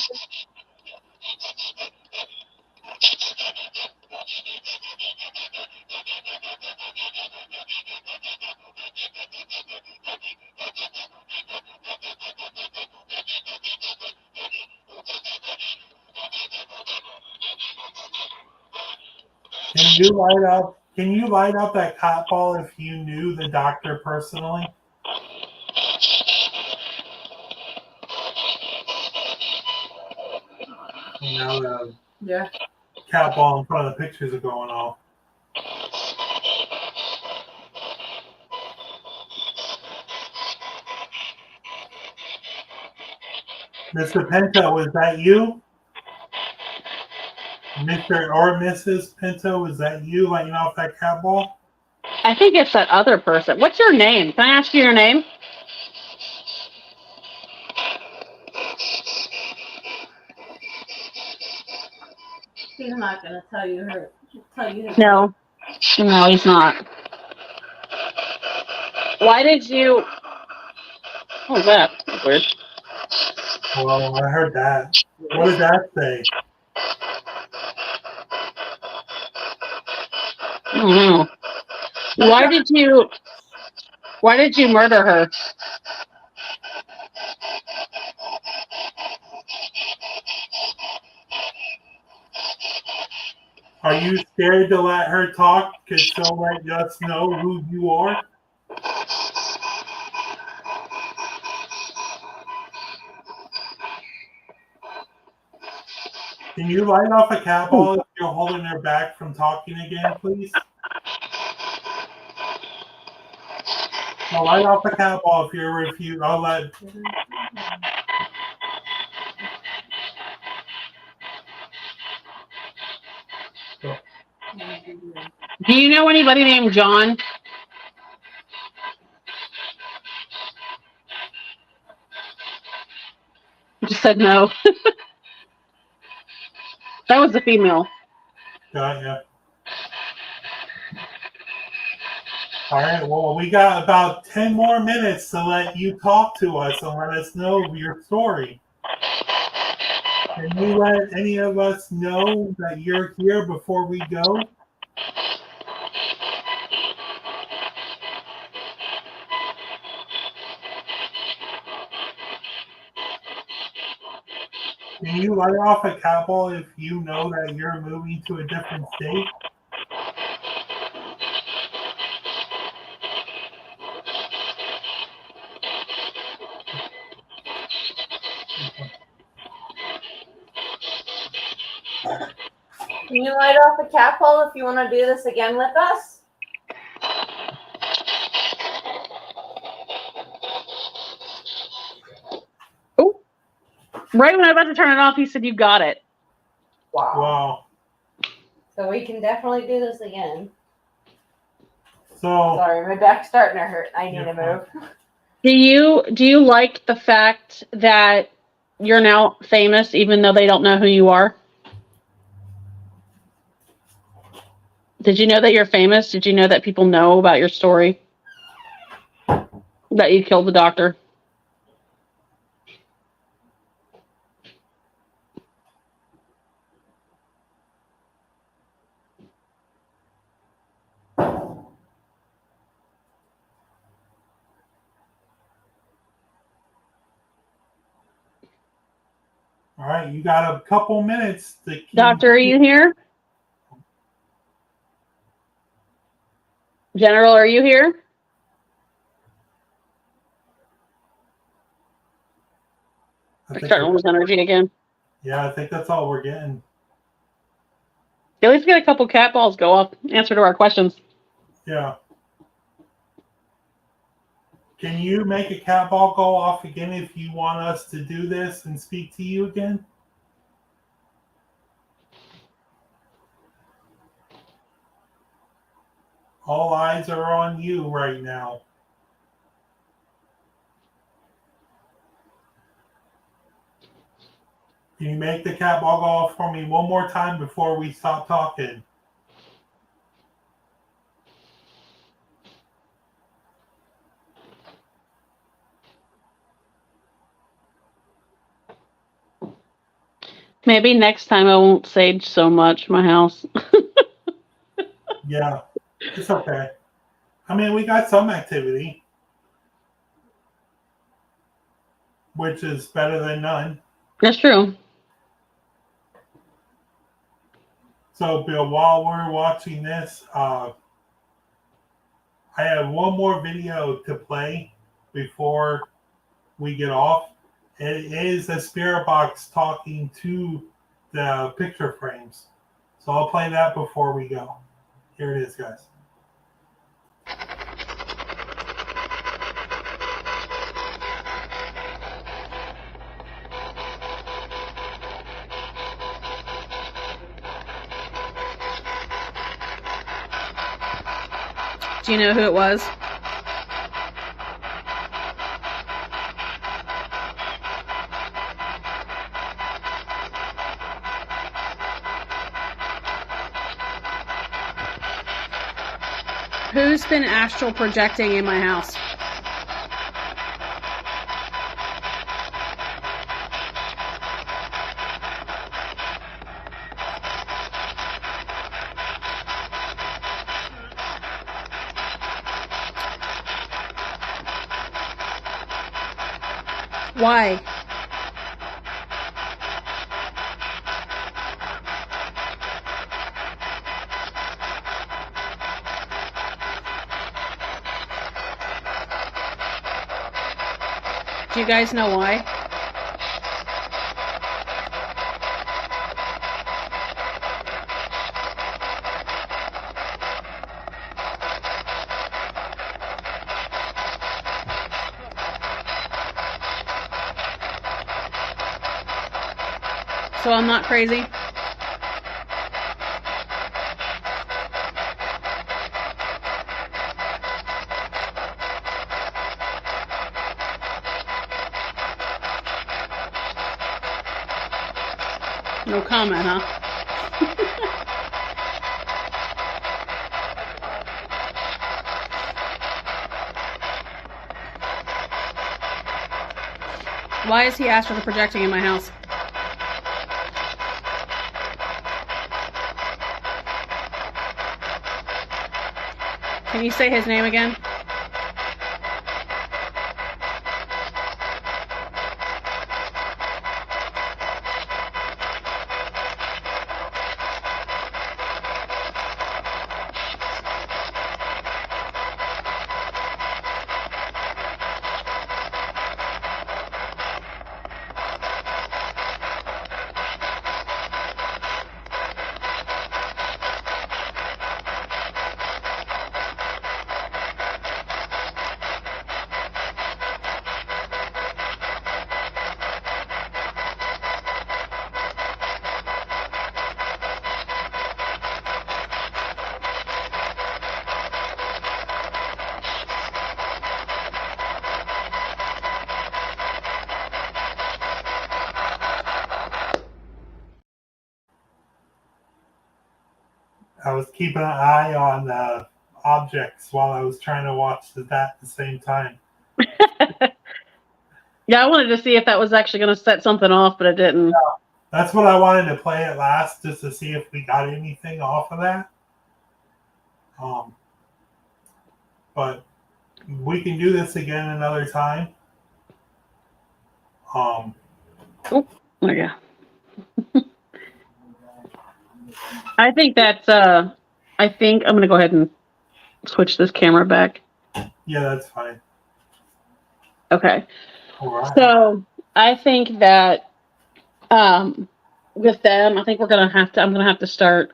Speaker 1: Can you light up that cat ball if you knew the doctor personally? Now the cat ball in front of the pictures are going off. Mr. Pinto, is that you? Mr. or Mrs. Pinto, is that you lighting off that cat ball?
Speaker 3: I think it's that other person. What's your name? Can I ask you your name?
Speaker 2: He's not gonna tell you his
Speaker 3: No, he's not. Why did you? What was that? That's weird.
Speaker 1: Well, I heard that. What did that say?
Speaker 3: I don't know. Why did you murder her?
Speaker 1: Are you scared to let her talk because she'll let us know who you are? Can you light off a cat ball if you're holding her back from talking again, please? No, light off the cat ball if you're refused. I'll let.
Speaker 3: Do you know anybody named John? Just said no. That was the female.
Speaker 1: Got ya. All right, well, we got about 10 more minutes to let you talk to us and let us know your story. Can you let any of us know that you're here before we go? Can you light off a cat ball if you know that you're moving to a different state?
Speaker 2: Can you light off a cat ball if you want to do this again with us?
Speaker 3: Oh, right when I was about to turn it off, he said, "You got it."
Speaker 1: Wow.
Speaker 2: So we can definitely do this again.
Speaker 1: So
Speaker 2: Sorry, my back's starting to hurt. I need to move.
Speaker 3: Do you like the fact that you're now famous, even though they don't know who you are? Did you know that you're famous? Did you know that people know about your story? That you killed the doctor?
Speaker 1: all right, you got a couple minutes to keep.
Speaker 3: Doctor, are you here? General, are you here? I'm starting to lose energy again.
Speaker 1: Yeah, I think that's all we're getting.
Speaker 3: At least get a couple cat balls go off. Answer to our questions.
Speaker 1: Yeah. Can you make a cat ball go off again if you want us to do this and speak to you again? All eyes are on you right now. Can you make the cat ball go off for me one more time before we stop talking?
Speaker 3: Maybe next time I won't sage so much my house.
Speaker 1: Yeah, it's okay. I mean, we got some activity, which is better than none.
Speaker 3: That's true.
Speaker 1: So, Bill, while we're watching this, I have one more video to play before we get off. It is a spirit box talking to the picture frames. So I'll play that before we go. Here it is, guys.
Speaker 3: Do you know who it was? Who's been astral projecting in my house? Why? Do you guys know why? So I'm not crazy. No comment, huh? Why is he astral projecting in my house? Can you say his name again?
Speaker 1: I was keeping an eye on objects while I was trying to watch that at the same time.
Speaker 3: Yeah, I wanted to see if that was actually going to set something off, but it didn't.
Speaker 1: Yeah, that's what I wanted to play at last, just to see if we got anything off of that. But we can do this again another time.
Speaker 3: Oh, yeah. I think that's, I think I'm going to go ahead and switch this camera back.
Speaker 1: Yeah, that's fine.
Speaker 3: Okay.
Speaker 1: All right.
Speaker 3: So I think that with them, I think I'm going to have to start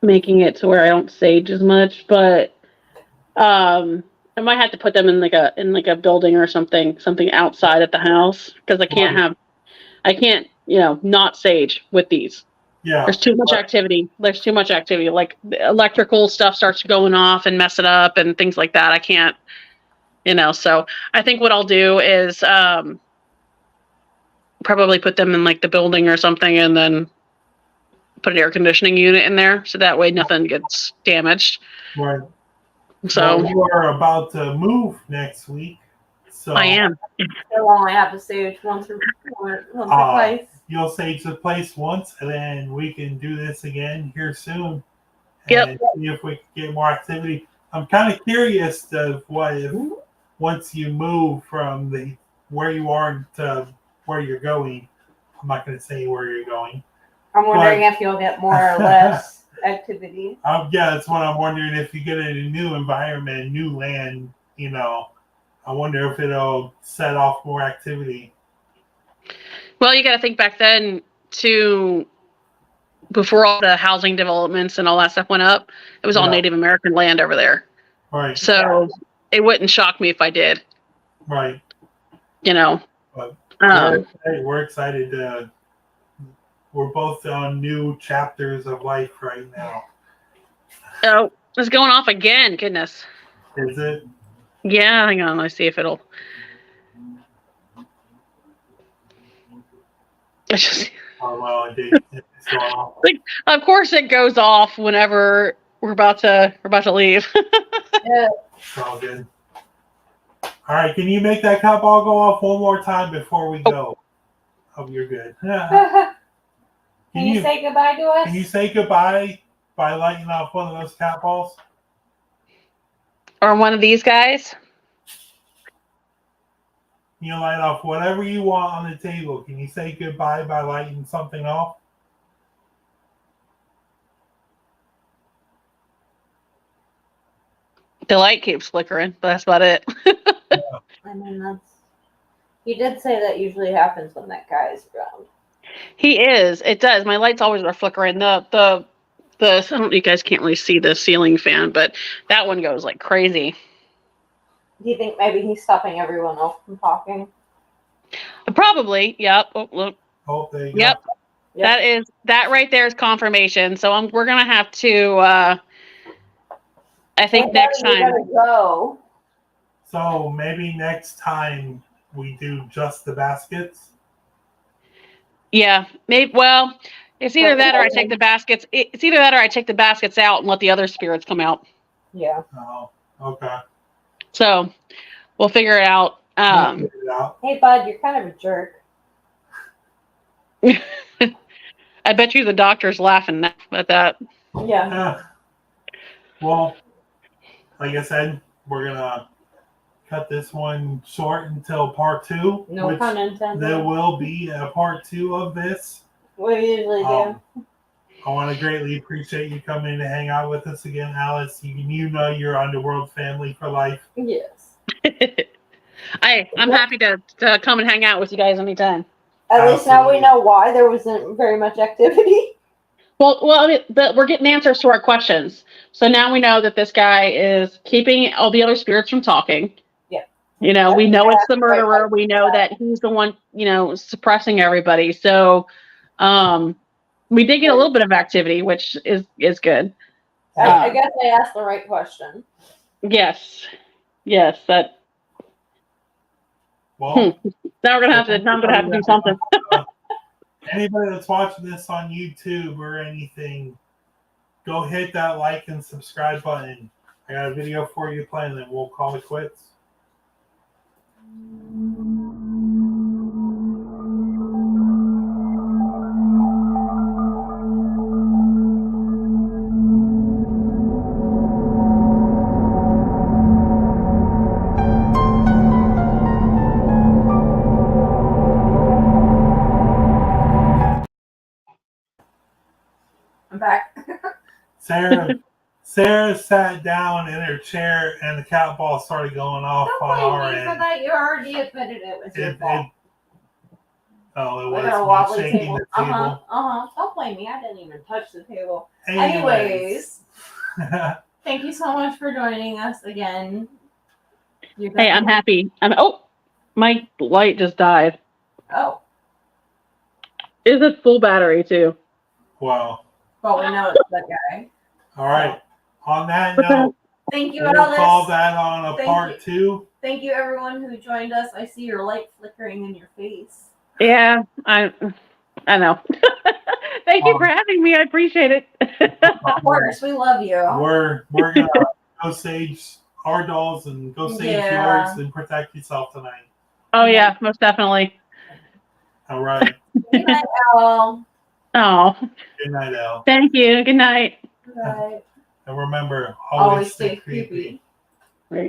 Speaker 3: making it to where I don't sage as much, but I might have to put them in like a building or something outside at the house, because I can't, not sage with these.
Speaker 1: Yeah.
Speaker 3: There's too much activity. Like the electrical stuff starts going off and mess it up and things like that. I can't, so I think what I'll do is probably put them in like the building or something, and then put an air conditioning unit in there, so that way nothing gets damaged.
Speaker 1: Right.
Speaker 3: So
Speaker 1: well, you are about to move next week. So
Speaker 3: I am.
Speaker 2: They'll only have to sage once or twice.
Speaker 1: You'll sage the place once, and then we can do this again here soon.
Speaker 3: Yep.
Speaker 1: And see if we can get more activity. I'm kind of curious of what if once you move from where you are to where you're going. I'm not going to say where you're going.
Speaker 2: I'm wondering if you'll get more or less activity.
Speaker 1: Yeah, that's what I'm wondering. If you get in a new environment, new land, I wonder if it'll set off more activity.
Speaker 3: Well, you got to think back then to before all the housing developments and all that stuff went up, it was all Native American land over there.
Speaker 1: Right.
Speaker 3: So it wouldn't shock me if I did.
Speaker 1: Right.
Speaker 3: But
Speaker 1: we're excited. We're both on new chapters of life right now.
Speaker 3: Oh, it's going off again. Goodness.
Speaker 1: Is it?
Speaker 3: Yeah, hang on. Let's see if it'll.
Speaker 1: Oh, well, it's going off.
Speaker 3: Of course, it goes off whenever we're about to leave.
Speaker 2: Yeah.
Speaker 1: It's all good. All right, can you make that cup all go off one more time before we go? Oh, you're good.
Speaker 2: Can you say goodbye to us?
Speaker 1: Can you say goodbye by lighting off one of those cat balls?
Speaker 3: Or one of these guys?
Speaker 1: You light off whatever you want on the table. Can you say goodbye by lighting something off?
Speaker 3: The light keeps flickering, but that's about it.
Speaker 2: I mean, you did say that usually happens when that guy is around.
Speaker 3: He is. It does. My lights always are flickering. I don't, you guys can't really see the ceiling fan, but that one goes like crazy.
Speaker 2: Do you think maybe he's stopping everyone else from talking?
Speaker 3: Probably. Yep. Oh, look.
Speaker 1: Oh, there you
Speaker 3: Yep.
Speaker 1: go.
Speaker 2: Yep.
Speaker 3: That right there is confirmation. So we're gonna have to. I think next time.
Speaker 2: Gotta go.
Speaker 1: So maybe next time we do just the baskets.
Speaker 3: Yeah. Maybe. Well, it's either that or I take the baskets. It's either that or I take the baskets out and let the other spirits come out.
Speaker 2: Yeah.
Speaker 1: Oh, okay.
Speaker 3: So we'll figure it out.
Speaker 1: We'll figure it out.
Speaker 2: Hey, bud, you're kind of a jerk.
Speaker 3: I bet you the doctor's laughing at that.
Speaker 2: Yeah.
Speaker 1: Well, like I said, we're gonna cut this one short until part 2.
Speaker 2: No pun intended.
Speaker 1: There will be a part 2 of this.
Speaker 2: We usually do.
Speaker 1: I want to greatly appreciate you coming to hang out with us again, Alice. You know your Underworld family for life.
Speaker 2: Yes.
Speaker 3: I'm happy to come and hang out with you guys anytime.
Speaker 2: At least now we know why there wasn't very much activity.
Speaker 3: Well, I mean, we're getting answers to our questions. So now we know that this guy is keeping all the other spirits from talking.
Speaker 2: Yeah.
Speaker 3: You know, we know it's the murderer. We know that he's the one, suppressing everybody. So, we did get a little bit of activity, which is good.
Speaker 2: I guess I asked the right question.
Speaker 3: Yes. That.
Speaker 1: Well,
Speaker 3: now I'm gonna have to do something.
Speaker 1: Anybody that's watching this on YouTube or anything, go hit that like and subscribe button. I got a video for you playing, then we'll call it quits.
Speaker 2: I'm back.
Speaker 1: Sarah sat down in her chair and the cat ball started going off on our end.
Speaker 2: For that. You already admitted it was your fault.
Speaker 1: It was me shaking the table.
Speaker 2: Don't blame me. I didn't even touch the table. Anyways, thank you so much for joining us again.
Speaker 3: Hey, I'm happy. My light just died.
Speaker 2: Oh.
Speaker 3: Is it full battery too?
Speaker 1: Wow.
Speaker 2: Well, we know it's that guy.
Speaker 1: All right. On that note,
Speaker 2: thank you,
Speaker 1: we'll
Speaker 2: Alice.
Speaker 1: call that on part 2.
Speaker 2: Thank you, everyone who joined us. I see your light flickering in your face.
Speaker 3: Yeah, I know. Thank you for having me. I appreciate it.
Speaker 2: Of course, we love you.
Speaker 1: We're gonna go sage our dolls and go sage yours and protect yourself tonight.
Speaker 3: Oh yeah, most definitely.
Speaker 1: All right.
Speaker 2: Good night, Al.
Speaker 3: Oh.
Speaker 1: Good night, Al.
Speaker 3: Thank you. Good night.
Speaker 2: Good night.
Speaker 1: And remember,
Speaker 2: Always stay creepy.